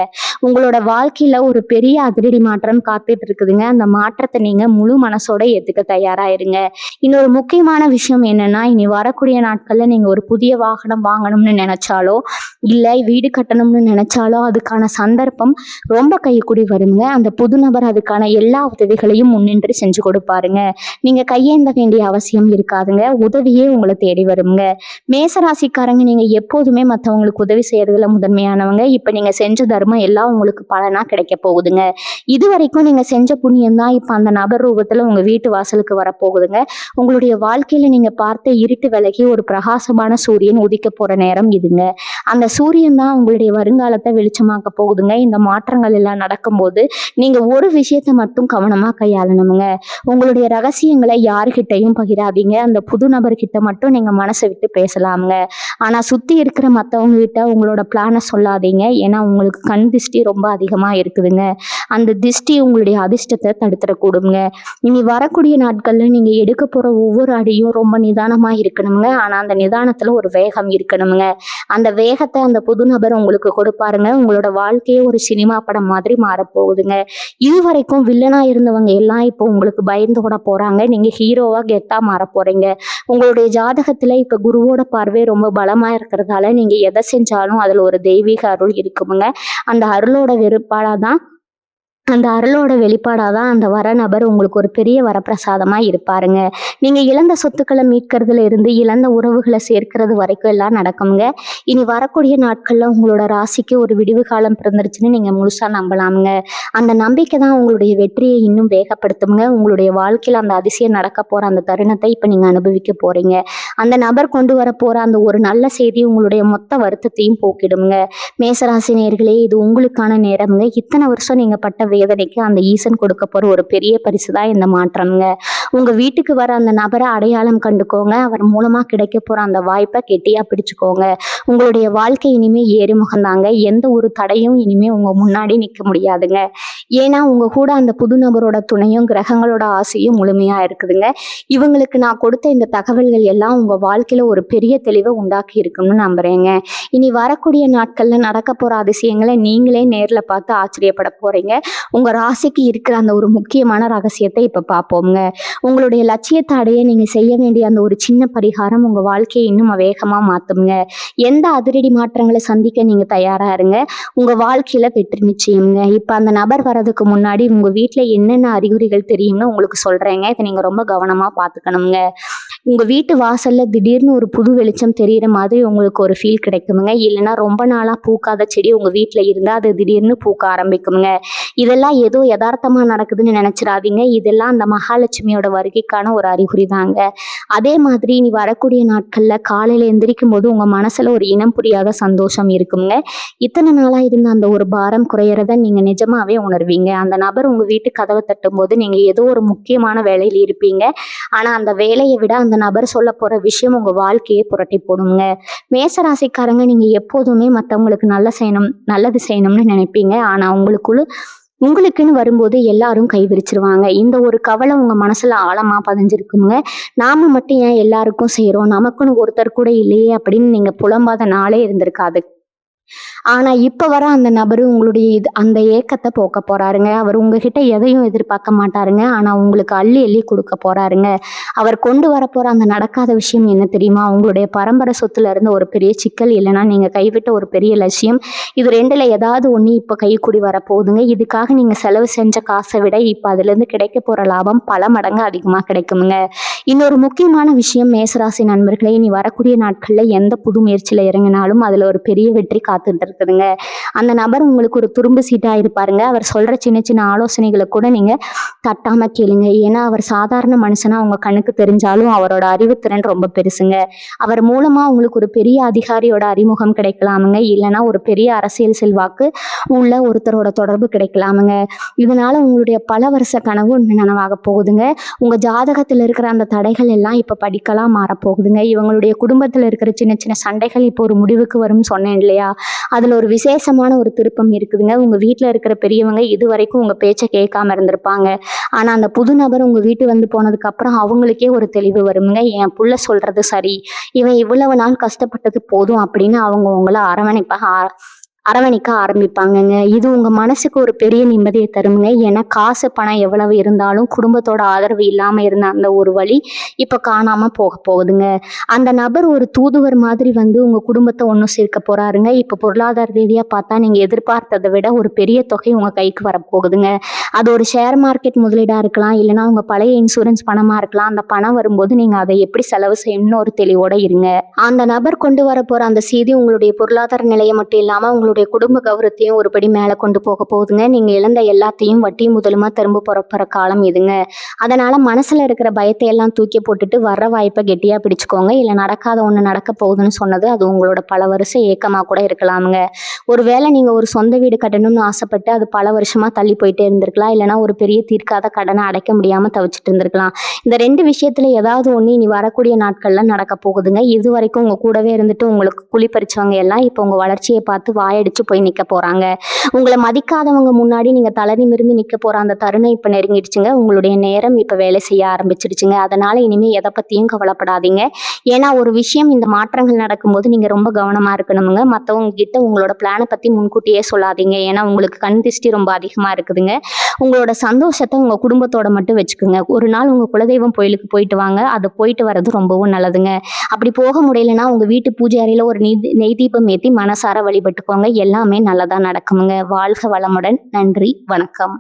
உங்களோட வாழ்க்கையில ஒரு பெரிய அதிரடி மாற்றம் காத்துட்டு இருக்குதுங்க. அந்த மாற்றத்தை நீங்க முழு மனசோட ஏத்துக்க தயாராயிருங்க. இன்னொரு முக்கியமான விஷயம் என்னன்னா, இனி வரக்கூடிய நாட்கள்ல நீங்க ஒரு புதிய வாகனம் வாங்கணும்னு நினைச்சாலோ, இல்ல வீடு கட்டணும்னு நினைச்சாலோ அதுக்கான சந்தர்ப்பம் ரொம்ப கைக்கூடி வருங்க. அந்த புது நபர் அதுக்கான எல்லா உதவிகளையும் முன்னின்று செஞ்சு கொடுப்பாருங்க. நீங்க கையேந்த வேண்டிய அவசியம் இருக்காதுங்க. உதவியே உங்களை தேடி வருங்க. மேசராசிக்காரங்க நீங்க எப்போதுமே மற்றவங்களுக்கு உதவி செய்யறதுல முதன்மையானவங்க. இப்ப நீங்க செஞ்ச தர்மம் எல்லாம் உங்களுக்கு பலனா கிடைக்க போகுதுங்க. இது வரைக்கும் நீங்க செஞ்ச புண்ணியம் தான் இப்ப அந்த நபர் ரூபத்துல உங்க வீட்டு வாசலுக்கு வரப்போகுதுங்க. உங்களுடைய வாழ்க்கையில நீங்க பார்த்த இருட்டு விலகி ஒரு பிரகாசமான சூரியன் உதிக்க போற நேரம் இதுங்க. அந்த சூரியன் தான் உங்களுடைய வருங்காலத்தை வெளிச்சமாக்க போகுதுங்க. இந்த மாற்றங்கள் எல்லாம் நடக்கும்போது நீங்க ஒரு விஷயத்த மட்டும் கவனமா கையாளணுங்க. உங்களுடைய ரகசியங்களை யாருகிட்டையும் பகிராதீங்க. அந்த புது நபர்கிட்ட மட்டும் நீங்க மனசை விட்டு பேசலாமுங்க. ஆனா சுத்தி இருக்கிற மத்தவங்க கிட்ட உங்களோட பிளானை சொல்லாதீங்க. ஏன்னா உங்களுக்கு கண் திஷ்டி ரொம்ப அதிகமா இருக்குதுங்க. அந்த திஷ்டி உங்களுடைய அதிர்ஷ்டத்தை தடுத்துடக்கூடுங்க. இனி வரக்கூடிய நாட்கள்ல நீங்க எடுக்க போற ஒவ்வொரு அடியும் ரொம்ப நிதானமா இருக்கணுங்க. ஆனா அந்த நிதானத்துல ஒரு வேகம் இருக்கணுங்க. அந்த வேகத்தை அந்த புது நபர் உங்களுக்கு கொடுப்பாருங்க. உங்களோட வாழ்க்கையே ஒரு சினிமா படம் மாதிரி மாறப்போகுதுங்க. இதுவரைக்கும் வில்லனா இருந்தவங்க எல்லாம் இப்போ உங்களுக்கு பயந்து கூட போறாங்க. நீங்க ஹீரோவா கெத்தா மாற போறீங்க. உங்களுடைய ஜாதகத்துல இப்ப குருவோட பார்வை ரொம்ப பலமா இருக்கிறதால நீங்க எதை செஞ்சாலும் அதுல ஒரு தெய்வீக அருள் இருக்குமுங்க. அந்த அருளோட வெளிப்பாடாதான் அந்த வர நபர் உங்களுக்கு ஒரு பெரிய வரப்பிரசாதமா இருப்பாருங்க. நீங்க இழந்த சொத்துக்களை மீட்கிறதுல இருந்து இழந்த உறவுகளை சேர்க்கிறது வரைக்கும் எல்லாம் நடக்குங்க. இனி வரக்கூடிய நாட்கள்ல உங்களோட ராசிக்கு ஒரு விடிவு காலம் பிறந்துருச்சுன்னு நீங்க முழுசா நம்பலாமுங்க. அந்த நம்பிக்கை தான் உங்களுடைய வெற்றியை இன்னும் வேகப்படுத்துங்க. உங்களுடைய வாழ்க்கையில அந்த அதிசயம் நடக்க போற அந்த தருணத்தை இப்ப நீங்க அனுபவிக்க போறீங்க. அந்த நபர் கொண்டு வர போற அந்த ஒரு நல்ல செய்தி உங்களுடைய மொத்த வருத்தத்தையும் போக்கிடுங்க. மேசராசி நேயர்களே, இது உங்களுக்கான நேரம்ங்க. இத்தனை வருஷம் நீங்க பட்ட வேதனைக்கு அந்த ஈசன் கொடுக்க போற ஒரு பெரிய பரிசு தான் இந்த மாற்றம்ங்க. உங்க வீட்டுக்கு வர அந்த நபரை அடையாளம் கண்டுக்கோங்க. அவர் மூலமா கிடைக்க போற அந்த வாய்ப்பை கெட்டியா பிடிச்சுக்கோங்க. உங்களுடைய வாழ்க்கை இனிமே ஏறுமுகம் தாங்க. எந்த ஒரு தடையும் இனிமே உங்க முன்னாடி நிக்க முடியாதுங்க. ஏன்னா உங்க கூட அந்த புது நபரோட துணையும் கிரகங்களோட ஆசையும் முழுமையா இருக்குதுங்க. இவங்களுக்கு நான் கொடுத்த இந்த தகவல்கள் எல்லாம் உங்க வாழ்க்கையில ஒரு பெரிய தெளிவை உண்டாக்கி இருக்கும்னு நம்புறேங்க. இனி வரக்கூடிய நாட்கள்ல நடக்க போற அதிசயங்களை நீங்களே நேர்ல பார்த்து ஆச்சரியப்பட போறீங்க. உங்க ராசிக்கு இருக்கிற அந்த ஒரு முக்கியமான ரகசியத்தை இப்ப பார்ப்போம்ங்க. உங்களுடைய லட்சியத்தை அடைய நீங்க செய்ய வேண்டிய அந்த ஒரு சின்ன பரிகாரம் உங்க வாழ்க்கையை இன்னும் வேகமா மாத்துங்க. எந்த அதிரடி மாற்றங்களை சந்திக்க நீங்க தயாரா இருங்க. உங்க வாழ்க்கையில வெற்றி நிச்சயம்ங்க. இப்ப அந்த நபர் வரதுக்கு முன்னாடி உங்க வீட்டுல என்னென்ன அறிகுறிகள் தெரியும்னு உங்களுக்கு சொல்றேங்க. இதை நீங்க ரொம்ப கவனமா பாத்துக்கணுங்க. உங்க வீட்டு வாசல்ல திடீர்னு ஒரு புது வெளிச்சம் தெரியிற மாதிரி உங்களுக்கு ஒரு ஃபீல் கிடைக்குமுங்க. இல்லைன்னா ரொம்ப நாளா பூக்காத செடி உங்க வீட்டுல இருந்தா அது திடீர்னு பூக்க ஆரம்பிக்குமுங்க. இதெல்லாம் ஏதோ யதார்த்தமா நடக்குதுன்னு நினைச்சிடாதீங்க. இதெல்லாம் அந்த மகாலட்சுமியோட வருகைக்கான ஒரு அறிகுறி தாங்க. அதே மாதிரி நீ வரக்கூடிய நாட்கள்ல காலையில எந்திரிக்கும் போது உங்க மனசுல ஒரு இனம் புரியாத சந்தோஷம் இருக்குங்க. இத்தனை நாளா இருந்த அந்த ஒரு பாரம் குறையறத நீங்க நிஜமாவே உணர்வீங்க. அந்த நபர் உங்க வீட்டு கதவை தட்டும் போது நீங்க ஏதோ ஒரு முக்கியமான வேலையில இருப்பீங்க. ஆனா அந்த வேலையை விட அந்த நபர் சொல்ல போற விஷயம் உங்க வாழ்க்கையை புரட்டி போடுங்க. மேசராசிக்காரங்க நீங்க எப்போதுமே மத்தவங்களுக்கு நல்லது செய்யணும்னு நினைப்பீங்க. ஆனா உங்களுக்குன்னு வரும்போது எல்லாரும் கைவிரிச்சிருவாங்க. இந்த ஒரு கவலை உங்க மனசுல ஆழமா பதிஞ்சிருக்குங்க. நாம மட்டும் ஏன் எல்லாருக்கும் செய்யறோம், நமக்குன்னு ஒருத்தர் கூட இல்லையே அப்படின்னு நீங்க புலம்பாத நாளே இருந்திருக்காது. ஆனா இப்ப வர அந்த நபரு உங்களுடைய அந்த ஏக்கத்தை போக்க போறாருங்க. அவர் உங்ககிட்ட எதையும் எதிர்பார்க்க மாட்டாருங்க. ஆனா உங்களுக்கு அள்ளி அள்ளி கொடுக்க போறாருங்க. அவர் கொண்டு வரப்போற அந்த நடக்காத விஷயம் என்ன தெரியுமா? உங்களுடைய பரம்பரை சொத்துல இருந்து ஒரு பெரிய சிக்கல், இல்லைன்னா நீங்க கைவிட்ட ஒரு பெரிய லட்சியம். இது ரெண்டுல ஏதாவது ஒண்ணு இப்ப கைக்கூடி வரப்போகுதுங்க. இதுக்காக நீங்க செலவு செஞ்ச காசை விட இப்ப அதுல இருந்து கிடைக்க போற லாபம் பல மடங்கு அதிகமா கிடைக்குமுங்க. இன்னொரு முக்கியமான விஷயம், மேசராசி நண்பர்களே, இனி வரக்கூடிய நாட்கள்ல எந்த புது முயற்சியில இறங்கினாலும் அதுல ஒரு பெரிய வெற்றி காத்துட்டு இருக்குதுங்க. அந்த நபர் உங்களுக்கு ஒரு துரும்பு சீட்டா இருப்பாருங்க. அவர் சொல்ற சின்ன சின்ன ஆலோசனைகளை கூட நீங்க தட்டாம கேளுங்க. ஏன்னா அவர் சாதாரண மனுஷனா உங்க கண்ணுக்கு தெரிஞ்சாலும் அவரோட அறிவுத்திறன் ரொம்ப பெருசுங்க. அவர் மூலமா உங்களுக்கு ஒரு பெரிய அதிகாரியோட அறிமுகம் கிடைக்கலாமுங்க. இல்லைன்னா ஒரு பெரிய அரசியல் செல்வாக்கு உள்ள ஒருத்தரோட தொடர்பு கிடைக்கலாமுங்க. இதனால உங்களுடைய பல வருஷ கனவு நனவாக போகுதுங்க. உங்க ஜாதகத்துல இருக்கிற அந்த தடைகள் எல்லாம் இப்ப படிக்கலாம் மாறப்போகுதுங்க. இவங்களுடைய குடும்பத்துல இருக்கிற சின்ன சின்ன சண்டைகள் இப்போ ஒரு முடிவுக்கு வரும்னு சொன்னேன் இல்லையா? அதுல ஒரு விசேஷமான ஒரு திருப்பம் இருக்குதுங்க. உங்க வீட்டுல இருக்கிற பெரியவங்க இது வரைக்கும் உங்க பேச்சை கேட்காம இருந்திருப்பாங்க. ஆனா அந்த புது நபர் உங்க வீட்டு வந்து போனதுக்கு அப்புறம் அவங்களுக்கே ஒரு தெளிவு வருங்க. என் புள்ள சொல்றது சரி, இவன் இவ்வளவு நாள் கஷ்டப்பட்டது போதும் அப்படின்னு அவங்க உங்களை அரவணைக்க ஆரம்பிப்பாங்கங்க. இது உங்க மனசுக்கு ஒரு பெரிய நிம்மதியை தருங்க. ஏன்னா காசு பணம் எவ்வளவு இருந்தாலும் குடும்பத்தோட ஆதரவு இல்லாம இருந்த அந்த ஒரு வழி இப்ப காணாம போக போகுதுங்க. அந்த நபர் ஒரு தூதுவர் மாதிரி வந்து உங்க குடும்பத்தை ஒன்றும் சேர்க்க போறாருங்க. இப்ப பொருளாதார ரீதியா பார்த்தா நீங்க எதிர்பார்த்ததை விட ஒரு பெரிய தொகை உங்க கைக்கு வரப்போகுதுங்க. அது ஒரு ஷேர் மார்க்கெட் முதலீடா இருக்கலாம், இல்லைன்னா உங்க பழைய இன்சூரன்ஸ் பணமா இருக்கலாம். அந்த பணம் வரும்போது நீங்க அதை எப்படி செலவு செய்யணும்னு ஒரு தெளிவோட இருங்க. அந்த நபர் கொண்டு வர போற அந்த செய்தி உங்களுடைய பொருளாதார நிலையை மட்டும் இல்லாம உங்களுடைய குடும்ப கௌரவத்தையும் ஒருபடி மேல கொண்டு போக போகுதுங்க. நீங்க இழந்த எல்லாத்தையும் வட்டி முதலுமா திரும்ப போற காலம் இதுங்க. அதனால மனசுல இருக்கிற பயத்தை எல்லாம் தூக்கி போட்டுட்டு வர்ற வாய்ப்பை கெட்டியா பிடிச்சுக்கோங்க. இல்ல நடக்காத ஒண்ணு நடக்க போகுதுன்னு சொன்னது அது உங்களோட பல வருஷ ஏக்கமா கூட இருக்கலாமுங்க. ஒருவேளை நீங்க ஒரு சொந்த வீடு கட்டணும்னு ஆசைப்பட்டு அது பல வருஷமா தள்ளி போயிட்டே இருந்திருக்கலாம். இல்லைன்னா ஒரு பெரிய தீர்க்காத கடனை அடைக்க முடியாம தவிச்சிட்டு இருந்திருக்கலாம். இந்த ரெண்டு விஷயத்துல ஏதாவது ஒண்ணு இனி வரக்கூடிய நாட்கள்ல நடக்க போகுதுங்க. இது வரைக்கும் உங்க கூடவே இருந்துட்டு உங்களுக்கு குழி பறிச்சவங்க எல்லாம் இப்ப உங்க வளர்ச்சியை பார்த்து வாயடிச்சு போய் நிக்க போறாங்க. உங்களை மதிக்காதவங்க முன்னாடி நீங்க தலை நிமிர்ந்து நிக்க போற அந்த தருணம் இப்ப நெருங்கிடுச்சுங்க. உங்களுடைய நேரம் இப்ப வேலை செய்ய ஆரம்பிச்சிடுச்சுங்க. அதனால இனிமே எதை பத்தியும் கவலைப்படாதீங்க. ஏன்னா ஒரு விஷயம், இந்த மாற்றங்கள் நடக்கும்போது நீங்க ரொம்ப கவனமா இருக்கணுங்க. மத்தவங்க கிட்ட உங்களோட பிளானை பத்தி முன்கூட்டியே சொல்லாதீங்க. ஏன்னா உங்களுக்கு கண் திருஷ்டி ரொம்ப அதிகமா இருக்குதுங்க. உங்களோட சந்தோஷத்தை உங்க குடும்பத்தோட மட்டும் வச்சுக்கோங்க. ஒரு நாள் உங்க குலதெய்வம் கோயிலுக்கு போயிட்டு வாங்க. அது போயிட்டு வர்றது ரொம்பவும் நல்லதுங்க. அப்படி போக முடியலன்னா உங்க வீட்டு பூஜை அறையில ஒரு நெய் தீபம் ஏற்றி மனசார வழிபட்டுக்கோங்க. எல்லாமே நல்லதா நடக்குமுங்க. வாழ்க வளமுடன். நன்றி, வணக்கம்.